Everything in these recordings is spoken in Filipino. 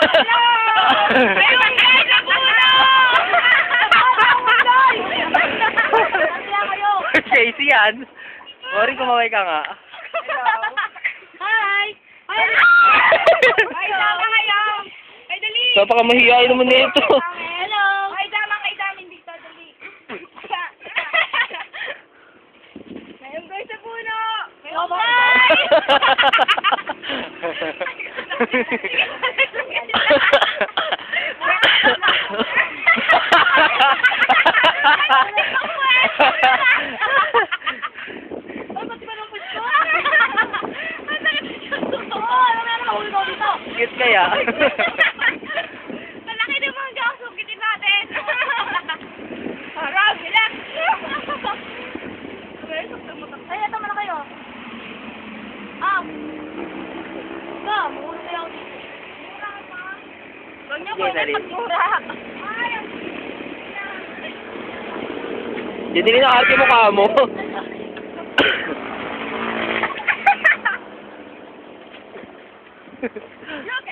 Meron guys sa puno! Casey yan. Sorry, kumaway ka nga. Hi! Hi! Ay, tama kayo! Ay, dali! Napakamahiyain naman nito. Hello! Ay, tama kayo namin dito, dali. Mayroon guys sa puno! Mayroon guys! Cute kaya? Malaki din mga gaso, kitin natin. Harap, relax. Ay, ito mo na kayo. Ito, muna lang. Huwag niyo po na pagmura. Yan din ang arte mukha mo.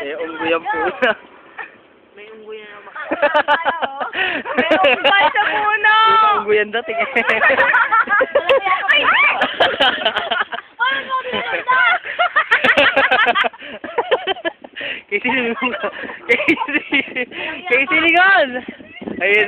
Eh, unggoy ang puna. May unggoy na naman. May unggoy sa puno! Unggoy ang dating eh. Ay! Ano mo binunta? Casey, Casey, Casey, Ligon! Ayun.